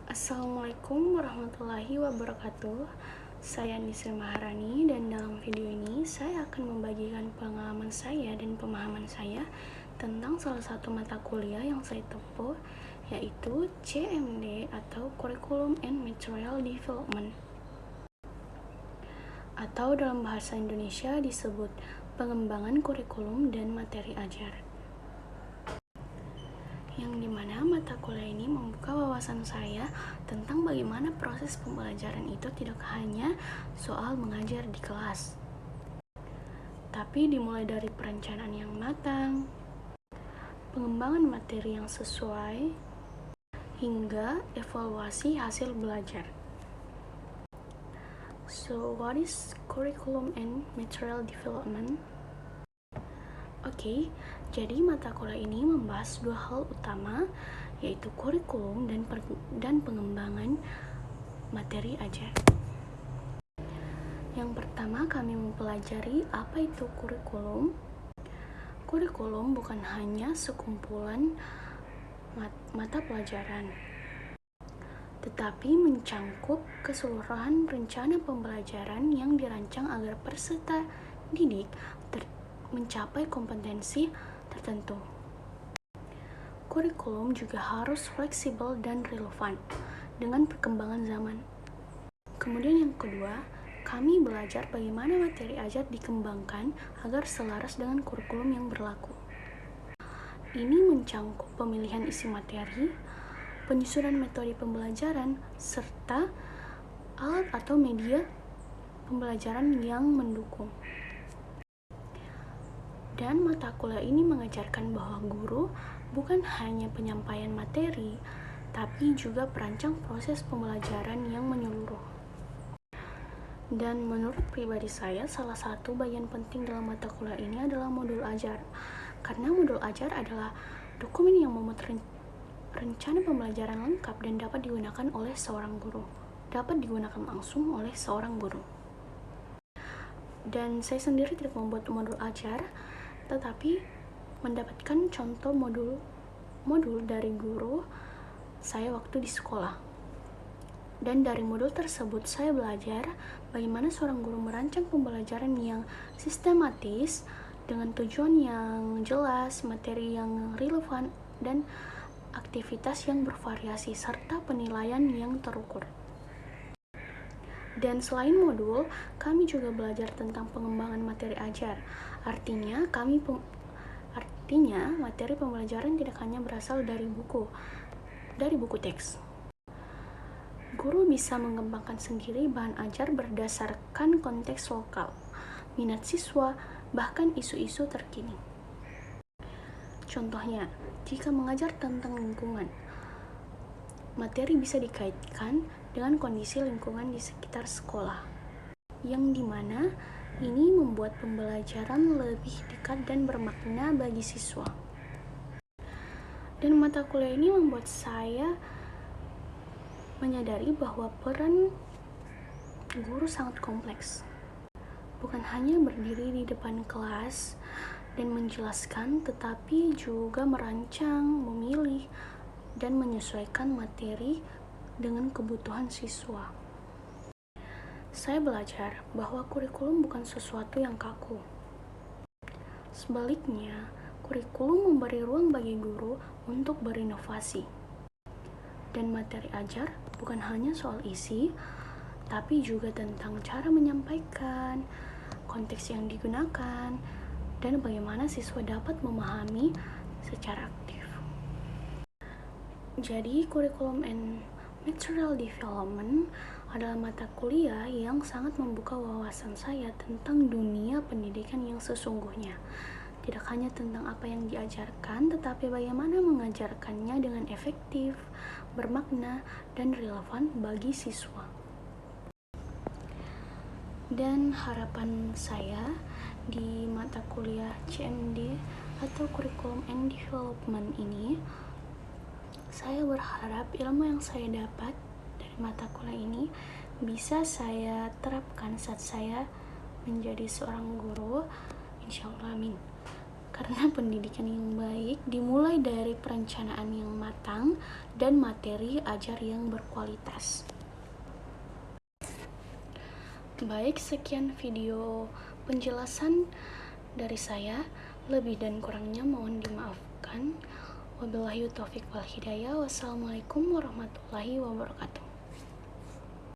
Assalamualaikum warahmatullahi wabarakatuh. Saya Nisri Maharani dan dalam video ini saya akan membagikan pengalaman saya dan pemahaman saya tentang salah satu mata kuliah yang saya tempuh, yaitu CMD atau Curriculum and Material Development, atau dalam bahasa Indonesia disebut pengembangan kurikulum dan materi ajar, yang dimana mata kuliah ini membuka wawasan saya tentang bagaimana proses pembelajaran itu tidak hanya soal mengajar di kelas, tapi dimulai dari perencanaan yang matang, pengembangan materi yang sesuai, hingga evaluasi hasil belajar. So, what is curriculum and material development? Oke, jadi mata kuliah ini membahas dua hal utama, yaitu kurikulum dan pengembangan materi ajar. Yang pertama, kami mempelajari apa itu kurikulum. Kurikulum bukan hanya sekumpulan mata pelajaran, tetapi mencangkup keseluruhan rencana pembelajaran yang dirancang agar peserta didik mencapai kompetensi tertentu. Kurikulum juga harus fleksibel dan relevan dengan perkembangan zaman. Kemudian yang kedua, kami belajar bagaimana materi ajar dikembangkan agar selaras dengan kurikulum yang berlaku. Ini mencangkup pemilihan isi materi, penyusunan metode pembelajaran, serta alat atau media pembelajaran yang mendukung. Dan mata kuliah ini mengajarkan bahwa guru bukan hanya penyampaian materi, tapi juga perancang proses pembelajaran yang menyeluruh. Dan menurut pribadi saya, salah satu bagian penting dalam mata kuliah ini adalah modul ajar. Karena modul ajar adalah dokumen yang memuat rencana pembelajaran lengkap dan dapat digunakan oleh seorang guru. Dapat digunakan langsung oleh seorang guru. Dan saya sendiri tidak membuat modul ajar, tetapi mendapatkan contoh modul dari guru saya waktu di sekolah. Dan dari modul tersebut saya belajar bagaimana seorang guru merancang pembelajaran yang sistematis dengan tujuan yang jelas, materi yang relevan, dan aktivitas yang bervariasi serta penilaian yang terukur. Dan selain modul, kami juga belajar tentang pengembangan materi ajar. Artinya, materi pembelajaran tidak hanya berasal dari buku teks. Guru bisa mengembangkan sendiri bahan ajar berdasarkan konteks lokal, minat siswa, bahkan isu-isu terkini. Contohnya, jika mengajar tentang lingkungan, materi bisa dikaitkan dengan kondisi lingkungan di sekitar sekolah, yang dimana ini membuat pembelajaran lebih dekat dan bermakna bagi siswa. Dan mata kuliah ini membuat saya menyadari bahwa peran guru sangat kompleks. Bukan hanya berdiri di depan kelas dan menjelaskan, tetapi juga merancang, memilih, dan menyesuaikan materi dengan kebutuhan siswa. Saya belajar bahwa kurikulum bukan sesuatu yang kaku. Sebaliknya, kurikulum memberi ruang bagi guru untuk berinovasi. Dan materi ajar bukan hanya soal isi, tapi juga tentang cara menyampaikan, konteks yang digunakan, dan bagaimana siswa dapat memahami secara aktif. Jadi, Curriculum and Material Development adalah mata kuliah yang sangat membuka wawasan saya tentang dunia pendidikan yang sesungguhnya. Tidak hanya tentang apa yang diajarkan, tetapi bagaimana mengajarkannya dengan efektif, bermakna, dan relevan bagi siswa. Dan harapan saya di mata kuliah CMD atau Curriculum and Development ini, saya berharap ilmu yang saya dapat dari mata kuliah ini bisa saya terapkan saat saya menjadi seorang guru, insya Allah, amin. karena pendidikan yang baik dimulai dari perencanaan yang matang dan materi ajar yang berkualitas. Baik, sekian video penjelasan dari saya. Lebih dan kurangnya mohon dimaafkan. Wabillahi taufiq wal hidayah. Wassalamualaikum warahmatullahi wabarakatuh.